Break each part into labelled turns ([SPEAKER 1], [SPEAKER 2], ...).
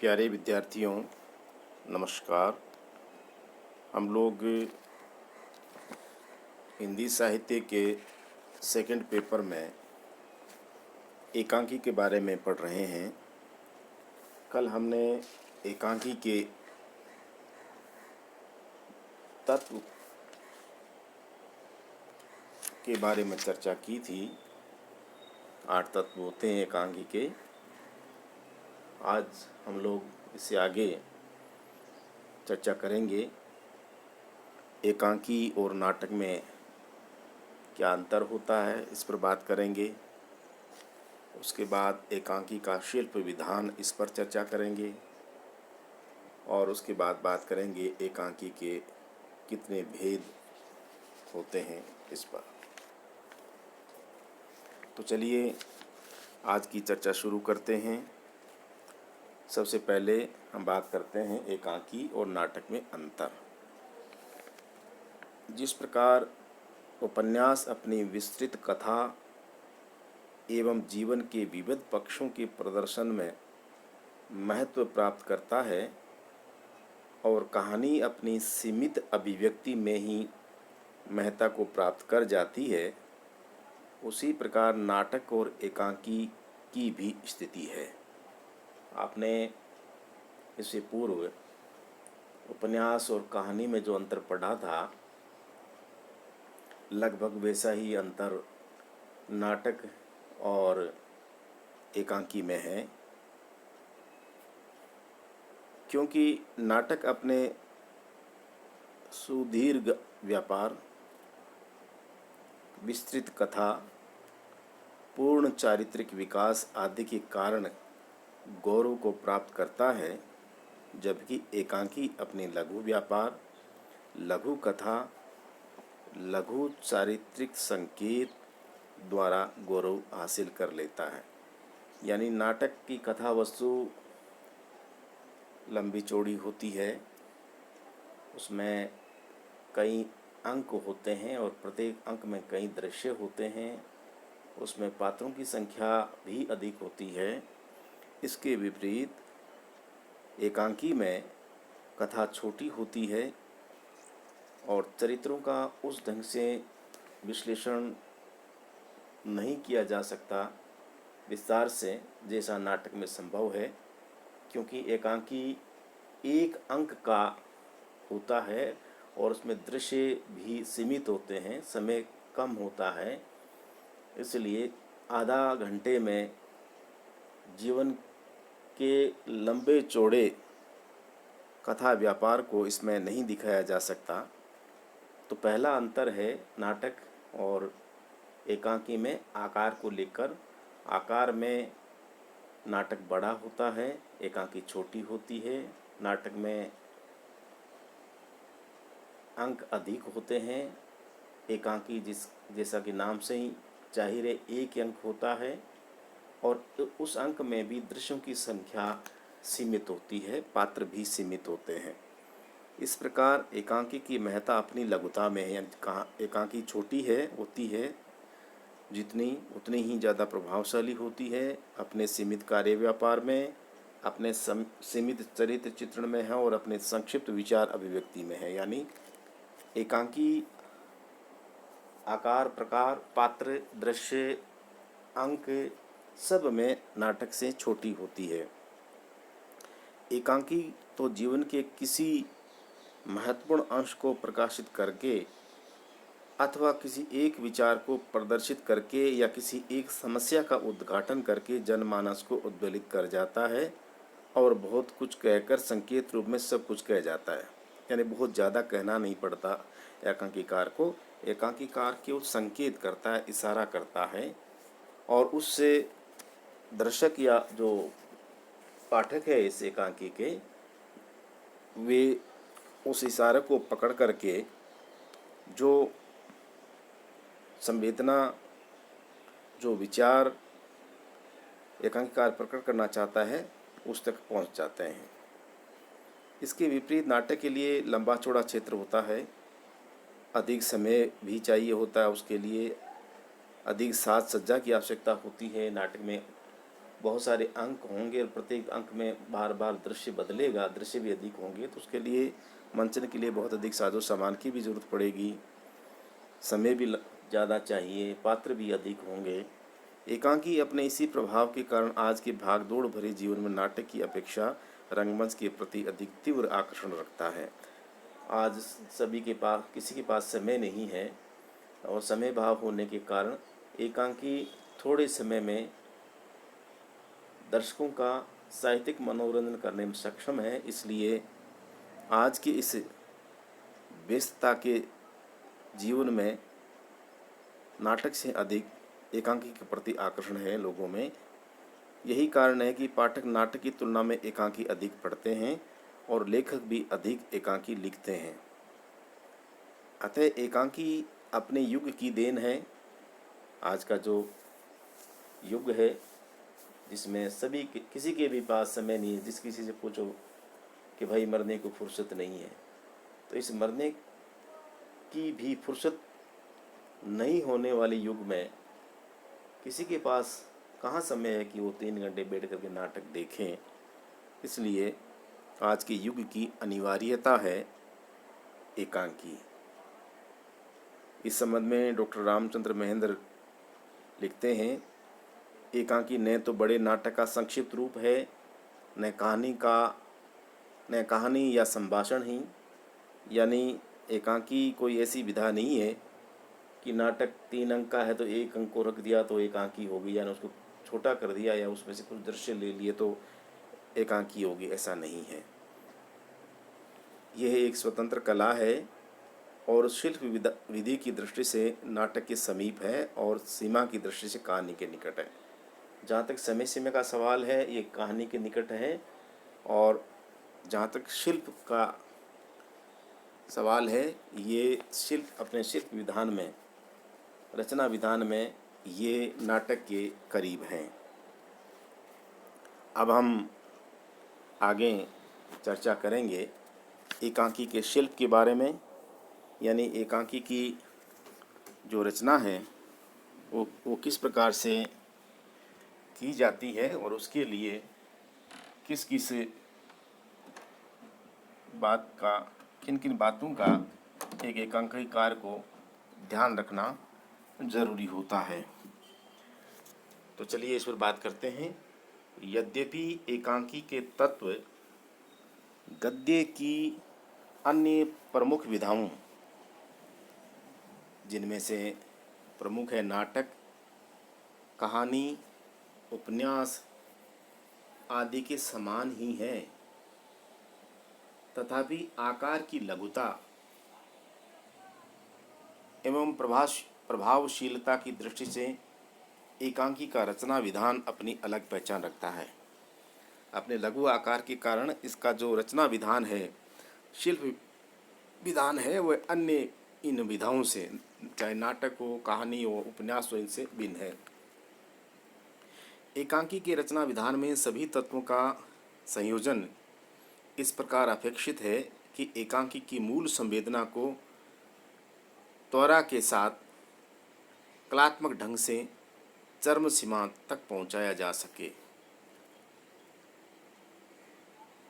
[SPEAKER 1] प्यारे विद्यार्थियों, नमस्कार। हम लोग हिंदी साहित्य के सेकंड पेपर में एकांकी के बारे में पढ़ रहे हैं। कल हमने एकांकी के तत्व के बारे में चर्चा की थी। 8 तत्व होते हैं एकांकी के। आज हम लोग इससे आगे चर्चा करेंगे। एकांकी और नाटक में क्या अंतर होता है, इस पर बात करेंगे। उसके बाद एकांकी का शिल्प विधान, इस पर चर्चा करेंगे। और उसके बाद बात करेंगे एकांकी के कितने भेद होते हैं, इस पर। तो चलिए आज की चर्चा शुरू करते हैं। सबसे पहले हम बात करते हैं एकांकी और नाटक में अंतर। जिस प्रकार उपन्यास अपनी विस्तृत कथा एवं जीवन के विविध पक्षों के प्रदर्शन में महत्व प्राप्त करता है और कहानी अपनी सीमित अभिव्यक्ति में ही महत्ता को प्राप्त कर जाती है, उसी प्रकार नाटक और एकांकी की भी स्थिति है। आपने इससे पूर्व उपन्यास और कहानी में जो अंतर पढ़ा था, लगभग वैसा ही अंतर नाटक और एकांकी में है। क्योंकि नाटक अपने सुदीर्घ व्यापार, विस्तृत कथा, पूर्ण चारित्रिक विकास आदि के कारण गौरव को प्राप्त करता है, जबकि एकांकी अपने लघु व्यापार, लघु कथा, लघु चारित्रिक संकेत द्वारा गौरव हासिल कर लेता है। यानी नाटक की कथा वस्तु लंबी चौड़ी होती है, उसमें कई अंक होते हैं और प्रत्येक अंक में कई दृश्य होते हैं, उसमें पात्रों की संख्या भी अधिक होती है। इसके विपरीत एकांकी में कथा छोटी होती है और चरित्रों का उस ढंग से विश्लेषण नहीं किया जा सकता विस्तार से, जैसा नाटक में संभव है। क्योंकि एकांकी एक अंक का होता है और उसमें दृश्य भी सीमित होते हैं, समय कम होता है, इसलिए आधा घंटे में जीवन के लंबे चौड़े कथा व्यापार को इसमें नहीं दिखाया जा सकता। तो पहला अंतर है नाटक और एकांकी में आकार को लेकर। आकार में नाटक बड़ा होता है, एकांकी छोटी होती है। नाटक में अंक अधिक होते हैं, एकांकी जैसा कि नाम से ही जाहिर है एक अंक होता है और उस अंक में भी दृश्यों की संख्या सीमित होती है, पात्र भी सीमित होते हैं। इस प्रकार एकांकी की महत्ता अपनी लघुता में है। एकांकी छोटी होती है जितनी, उतनी ही ज़्यादा प्रभावशाली होती है अपने सीमित कार्य व्यापार में, अपने सीमित चरित्र चित्रण में है और अपने संक्षिप्त विचार अभिव्यक्ति में है। यानी एकांकी आकार, प्रकार, पात्र, दृश्य, अंक सब में नाटक से छोटी होती है। एकांकी तो जीवन के किसी महत्वपूर्ण अंश को प्रकाशित करके अथवा किसी एक विचार को प्रदर्शित करके या किसी एक समस्या का उद्घाटन करके जनमानस को उद्वेलित कर जाता है और बहुत कुछ कहकर संकेत रूप में सब कुछ कह जाता है। यानी बहुत ज़्यादा कहना नहीं पड़ता एकांकीकार को। एकांकीकार केवल संकेत करता है, इशारा करता है और उससे दर्शक या जो पाठक है इस एकांकी के, वे उस इशारे को पकड़ करके जो संवेदना, जो विचार एकांकीकार प्रकट करना चाहता है, उस तक पहुंच जाते हैं। इसके विपरीत नाटक के लिए लंबा चौड़ा क्षेत्र होता है, अधिक समय भी चाहिए होता है, उसके लिए अधिक साज सज्जा की आवश्यकता होती है। नाटक में बहुत सारे अंक होंगे और प्रत्येक अंक में बार बार दृश्य बदलेगा, दृश्य भी अधिक होंगे, तो उसके लिए मंचन के लिए बहुत अधिक साजो सामान की भी ज़रूरत पड़ेगी, समय भी ज़्यादा चाहिए, पात्र भी अधिक होंगे। एकांकी अपने इसी प्रभाव के कारण आज के भागदौड़ भरे जीवन में नाटक की अपेक्षा रंगमंच के प्रति अधिक तीव्र आकर्षण रखता है। आज सभी के पास, किसी के पास समय नहीं है और समय भाव होने के कारण एकांकी थोड़े समय में दर्शकों का साहित्यिक मनोरंजन करने में सक्षम है। इसलिए आज के इस व्यस्तता के जीवन में नाटक से अधिक एकांकी के प्रति आकर्षण है लोगों में। यही कारण है कि पाठक नाटक की तुलना में एकांकी अधिक पढ़ते हैं और लेखक भी अधिक एकांकी लिखते हैं। अतः एकांकी अपने युग की देन है। आज का जो युग है जिसमें सभी किसी के भी पास समय नहीं है, जिस किसी से पूछो कि भाई मरने को फुर्सत नहीं है, तो इस मरने की भी फुर्सत नहीं होने वाले युग में किसी के पास कहाँ समय है कि वो 3 घंटे बैठ करके नाटक देखें। इसलिए आज के युग की अनिवार्यता है एकांकी। इस संबंध में डॉक्टर रामचंद्र महेंद्र लिखते हैं, एकांकी न तो बड़े नाटक का संक्षिप्त रूप है, न कहानी या संभाषण ही। यानी एकांकी कोई ऐसी विधा नहीं है कि नाटक 3 अंक का है तो 1 अंक को रख दिया तो एकांकी होगी, यानी उसको छोटा कर दिया या उसमें से कुछ दृश्य ले लिए तो एकांकी होगी, ऐसा नहीं है। यह एक स्वतंत्र कला है और शिल्प विधि की दृष्टि से नाटक के समीप है और सीमा की दृष्टि से कहानी के निकट है। जहाँ तक समय सीमा का सवाल है, ये कहानी के निकट है, और जहाँ तक शिल्प का सवाल है, ये शिल्प अपने शिल्प विधान में, रचना विधान में ये नाटक के करीब हैं। अब हम आगे चर्चा करेंगे एकांकी के शिल्प के बारे में, यानी एकांकी की जो रचना है वो किस प्रकार से की जाती है और उसके लिए किस किस बात का, किन किन बातों का एक एकांकीकार को ध्यान रखना जरूरी होता है। तो चलिए इस पर बात करते हैं। यद्यपि एकांकी के तत्व गद्य की अन्य प्रमुख विधाओं, जिनमें से प्रमुख है नाटक, कहानी, उपन्यास आदि के समान ही है, तथापि आकार की लघुता एवं प्रभावशीलता की दृष्टि से एकांकी का रचना विधान अपनी अलग पहचान रखता है। अपने लघु आकार के कारण इसका जो रचना विधान है, शिल्प विधान है, वह अन्य इन विधाओं से, चाहे नाटक हो, कहानी हो, उपन्यास हो, इनसे भिन्न है। एकांकी के रचना विधान में सभी तत्वों का संयोजन इस प्रकार अपेक्षित है कि एकांकी की मूल संवेदना को त्वरा के साथ कलात्मक ढंग से चरम सीमा तक पहुंचाया जा सके।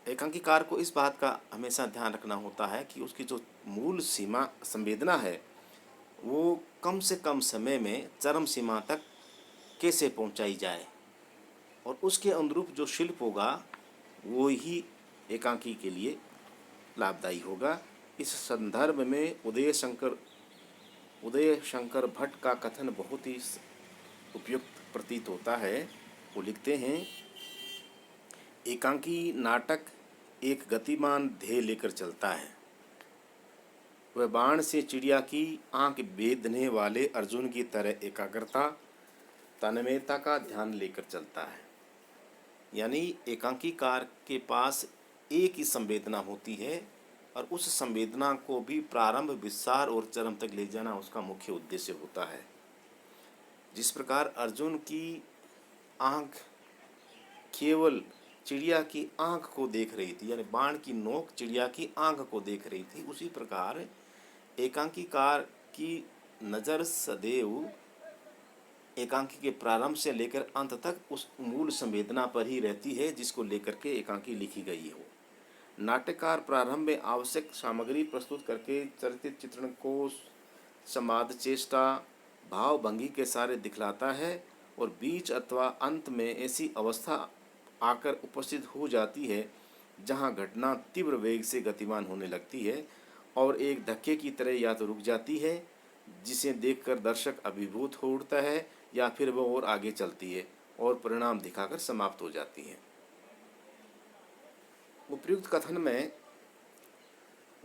[SPEAKER 1] एकांकीकार को इस बात का हमेशा ध्यान रखना होता है कि उसकी जो मूल सीमा संवेदना है वो कम से कम समय में चरम सीमा तक कैसे पहुंचाई जाए, और उसके अनुरूप जो शिल्प होगा वो ही एकांकी के लिए लाभदायी होगा। इस संदर्भ में उदय शंकर भट्ट का कथन बहुत ही उपयुक्त प्रतीत होता है। वो लिखते हैं, एकांकी नाटक एक गतिमान ध्येय लेकर चलता है। वह बाण से चिड़िया की आंख बेधने वाले अर्जुन की तरह एकाग्रता, तन्मयता का ध्यान लेकर चलता है। यानी एकांकीकार के पास एक ही संवेदना होती है और उस संवेदना को भी प्रारंभ, विस्तार और चरम तक ले जाना उसका मुख्य उद्देश्य होता है। जिस प्रकार अर्जुन की आंख केवल चिड़िया की आंख को देख रही थी, यानी बाण की नोक चिड़िया की आंख को देख रही थी, उसी प्रकार एकांकीकार की नज़र सदैव एकांकी के प्रारंभ से लेकर अंत तक उस मूल संवेदना पर ही रहती है जिसको लेकर के एकांकी लिखी गई हो। नाट्यकार प्रारंभ में आवश्यक सामग्री प्रस्तुत करके चरित्र चित्रण को समाद चेष्टा भाव भंगी के सारे दिखलाता है और बीच अथवा अंत में ऐसी अवस्था आकर उपस्थित हो जाती है जहां घटना तीव्र वेग से गतिमान होने लगती है और एक धक्के की तरह या तो रुक जाती है जिसे देखकर दर्शक अभिभूत हो उठता है या फिर वह और आगे चलती है और परिणाम दिखाकर समाप्त हो जाती है। उपयुक्त कथन में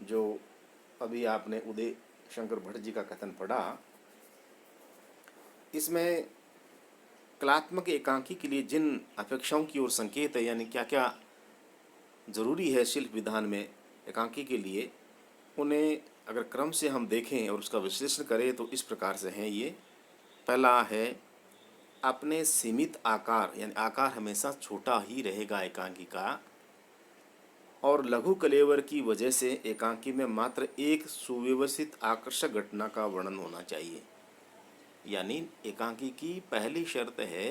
[SPEAKER 1] जो अभी आपने उदय शंकर भट्ट जी का कथन पढ़ा, इसमें कलात्मक एकांकी के लिए जिन अपेक्षाओं की ओर संकेत है, यानी क्या क्या जरूरी है शिल्प विधान में एकांकी के लिए, उन्हें अगर क्रम से हम देखें और उसका विश्लेषण करें तो इस प्रकार से हैं ये। पहला है अपने सीमित आकार, यानी आकार हमेशा छोटा ही रहेगा एकांकी का, और लघु कलेवर की वजह से एकांकी में मात्र एक सुव्यवस्थित आकर्षक घटना का वर्णन होना चाहिए। यानी एकांकी की पहली शर्त है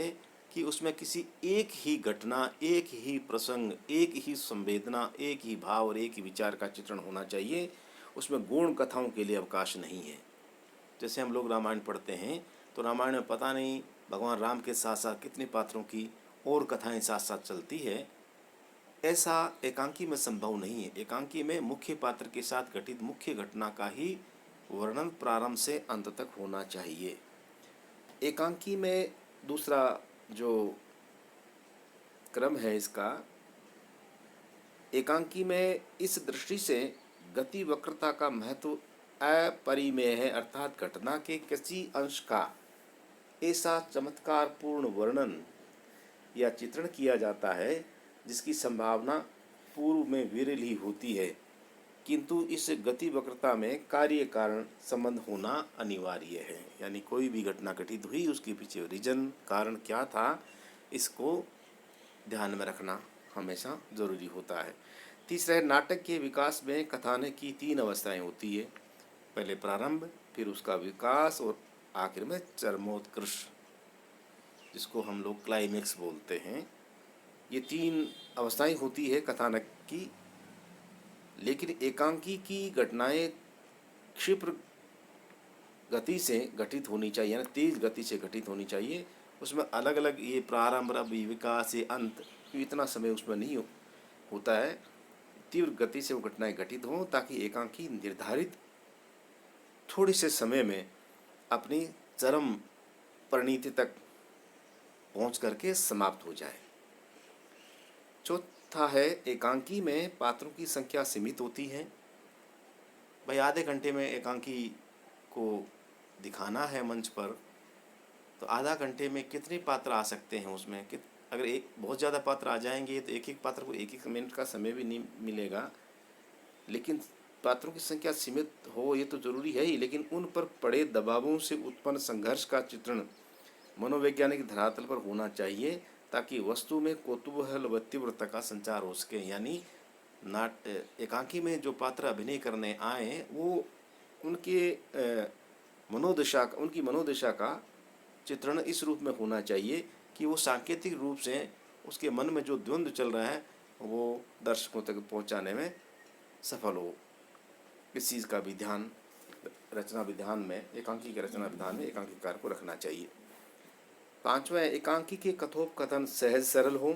[SPEAKER 1] कि उसमें किसी एक ही घटना, एक ही प्रसंग, एक ही संवेदना, एक ही भाव और एक ही विचार का चित्रण होना चाहिए। उसमें गौण कथाओं के लिए अवकाश नहीं है। जैसे हम लोग रामायण पढ़ते हैं तो रामायण में पता नहीं भगवान राम के साथ साथ कितने पात्रों की और कथाएं साथ साथ चलती है, ऐसा एकांकी में संभव नहीं है। एकांकी में मुख्य पात्र के साथ घटित मुख्य घटना का ही वर्णन प्रारंभ से अंत तक होना चाहिए। एकांकी में दूसरा जो क्रम है इसका, एकांकी में इस दृष्टि से गति वक्रता का महत्व अपरिमेय है, अर्थात घटना के किसी अंश का ऐसा चमत्कारपूर्ण वर्णन या चित्रण किया जाता है जिसकी संभावना पूर्व में विरल ही होती है, किंतु इस गति वक्रता में कार्य कारण संबंध होना अनिवार्य है। यानी कोई भी घटना घटित हुई उसके पीछे रीजन, कारण क्या था, इसको ध्यान में रखना हमेशा जरूरी होता है। तीसरा है नाटक के विकास में कथानक की 3 अवस्थाएं होती है। पहले प्रारंभ, फिर उसका विकास और आखिर में चरमोत्कर्ष, जिसको हम लोग क्लाइमेक्स बोलते हैं। ये 3 अवस्थाएं होती है कथानक की। लेकिन एकांकी की घटनाएं क्षिप्र गति से घटित होनी चाहिए, यानी तेज गति से घटित होनी चाहिए। उसमें अलग अलग ये प्रारंभ, विकास, ये अंत, इतना समय उसमें नहीं होता है। तीव्र गति से वो घटनाएं घटित हों ताकि एकांकी निर्धारित थोड़े से समय में अपनी चरम परिणति तक पहुंच करके समाप्त हो जाए। चौथा है एकांकी में पात्रों की संख्या सीमित होती है। भाई आधे घंटे में एकांकी को दिखाना है मंच पर, तो आधा घंटे में कितने पात्र आ सकते हैं उसमें? अगर एक बहुत ज़्यादा पात्र आ जाएंगे तो एक एक पात्र को एक एक मिनट का समय भी नहीं मिलेगा। लेकिन पात्रों की संख्या सीमित हो ये तो जरूरी है ही, लेकिन उन पर पड़े दबावों से उत्पन्न संघर्ष का चित्रण मनोवैज्ञानिक धरातल पर होना चाहिए ताकि वस्तु में कौतूहल व तीव्रता का संचार हो सके। यानी एकांकी में जो पात्र अभिनय करने आए वो उनके उनकी मनोदशा का चित्रण इस रूप में होना चाहिए कि वो सांकेतिक रूप से उसके मन में जो द्वंद्व चल रहा है वो दर्शकों तक पहुंचाने में सफल हो। इस चीज़ का भी ध्यान रचना विधान में, एकांकी के रचना विधान में एकांकीकार को रखना चाहिए। 5वां, एकांकी के कथोपकथन सहज सरल हों,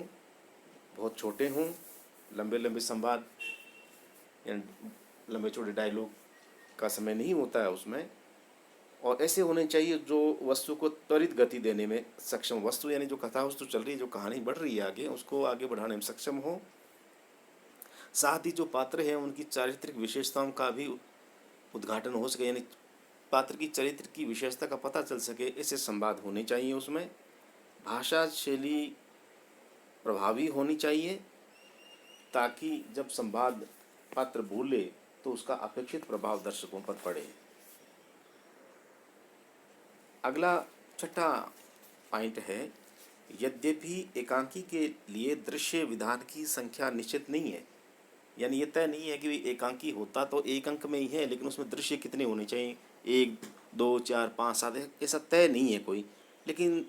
[SPEAKER 1] बहुत छोटे हों, लंबे लंबे संवाद या लंबे छोटे डायलॉग का समय नहीं होता है उसमें, और ऐसे होने चाहिए जो वस्तु को त्वरित गति देने में सक्षम, वस्तु यानी जो कथा वस्तु चल रही है, जो कहानी बढ़ रही है आगे, उसको आगे बढ़ाने में सक्षम हो। साथ ही जो पात्र हैं उनकी चारित्रिक विशेषताओं का भी उद्घाटन हो सके, यानी पात्र की चरित्र की विशेषता का पता चल सके, ऐसे संवाद होने चाहिए उसमें। भाषा शैली प्रभावी होनी चाहिए ताकि जब संवाद पात्र बोले तो उसका अपेक्षित प्रभाव दर्शकों पर पड़े। अगला 6ठा पॉइंट है, यद्यपि एकांकी के लिए दृश्य विधान की संख्या निश्चित नहीं है। यानी ये तय नहीं है कि एकांकी होता तो एक अंक में ही है, लेकिन उसमें दृश्य कितने होने चाहिए, 1, 2, 4, 5, 7, ऐसा तय नहीं है कोई। लेकिन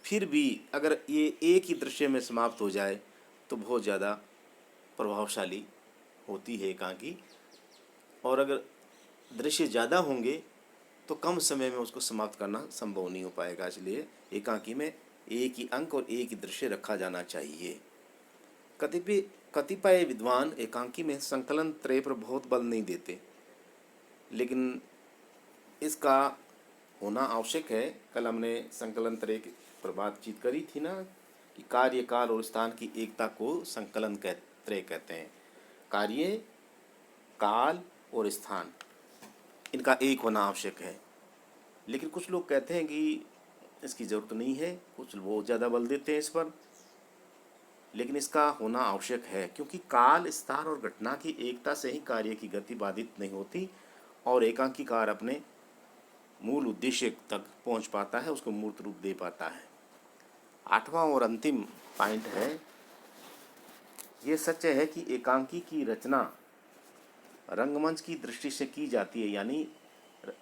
[SPEAKER 1] फिर भी अगर ये एक ही दृश्य में समाप्त हो जाए तो बहुत ज़्यादा प्रभावशाली होती है एकांकी। और अगर दृश्य ज़्यादा होंगे तो कम समय में उसको समाप्त करना संभव नहीं हो पाएगा। इसलिए एकांकी में एक ही अंक और एक ही दृश्य रखा जाना चाहिए। कतिपय कतिपय विद्वान एकांकी में संकलन त्रय पर बहुत बल नहीं देते, लेकिन इसका होना आवश्यक है। कल हमने संकलन त्रय पर बातचीत करी थी ना कि कार्य, काल और स्थान की एकता को संकलन त्रय कहते हैं। कार्य, काल और स्थान, इनका एक होना आवश्यक है। लेकिन कुछ लोग कहते हैं कि इसकी ज़रूरत नहीं है, कुछ बहुत ज़्यादा बल देते हैं इस पर, लेकिन इसका होना आवश्यक है, क्योंकि काल, स्थान और घटना की एकता से ही कार्य की गति बाधित नहीं होती और एकांकी कार अपने मूल उद्देश्य तक पहुंच पाता है, उसको मूर्त रूप दे पाता है। 8वां और अंतिम पॉइंट है, ये सच है कि एकांकी की रचना रंगमंच की दृष्टि से की जाती है। यानी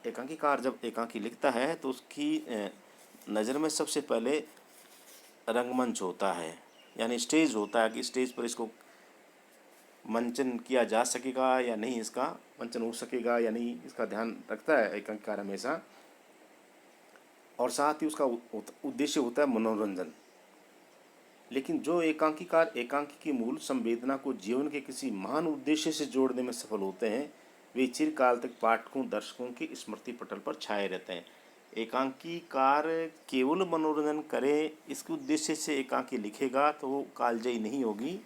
[SPEAKER 1] एकांकीकार जब एकांकी लिखता है तो उसकी नज़र में सबसे पहले रंगमंच होता है, यानी स्टेज होता है कि स्टेज पर इसको मंचन किया जा सकेगा या नहीं, इसका मंचन हो सकेगा या नहीं, इसका ध्यान रखता है एकांकीकार हमेशा। और साथ ही उसका उद्देश्य होता है मनोरंजन। लेकिन जो एकांकीकार एकांकी की मूल संवेदना को जीवन के किसी महान उद्देश्य से जोड़ने में सफल होते हैं, वे चिरकाल तक पाठकों, दर्शकों की स्मृति पटल पर छाए रहते हैं। एकांकीकार केवल मनोरंजन करे इसके उद्देश्य से एकांकी लिखेगा तो वो कालजयी नहीं होगी,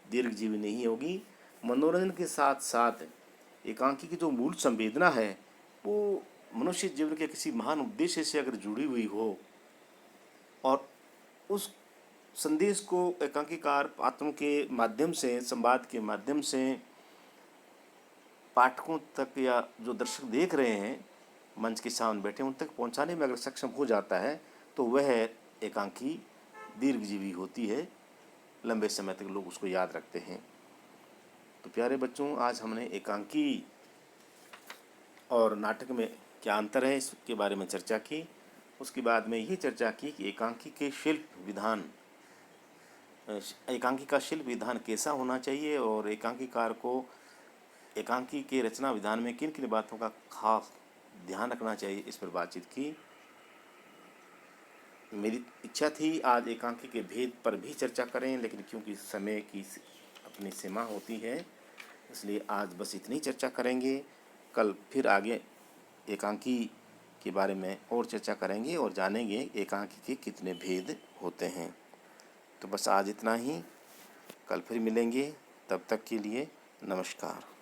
[SPEAKER 1] दीर्घजीवी नहीं होगी। मनोरंजन के साथ साथ एकांकी की जो मूल संवेदना है वो मनुष्य जीवन के किसी महान उद्देश्य से अगर जुड़ी हुई हो और उस संदेश को एकांकीकार पात्रों के माध्यम से, संवाद के माध्यम से पाठकों तक या जो दर्शक देख रहे हैं मंच के सामने बैठे उन तक पहुंचाने में अगर सक्षम हो जाता है तो वह एकांकी दीर्घजीवी होती है, लंबे समय तक लोग उसको याद रखते हैं। तो प्यारे बच्चों, आज हमने एकांकी और नाटक में क्या अंतर है इसके बारे में चर्चा की। उसके बाद में ये चर्चा की कि एकांकी के शिल्प विधान, एकांकी का शिल्प विधान कैसा होना चाहिए और एकांकीकार को एकांकी के रचना विधान में किन किन बातों का खास ध्यान रखना चाहिए, इस पर बातचीत की। मेरी इच्छा थी आज एकांकी के भेद पर भी चर्चा करें, लेकिन क्योंकि समय की अपनी सीमा होती है इसलिए आज बस इतनी चर्चा करेंगे। कल फिर आगे एकांकी के बारे में और चर्चा करेंगे और जानेंगे एकांकी के कितने भेद होते हैं। तो बस आज इतना ही, कल फिर मिलेंगे, तब तक के लिए नमस्कार।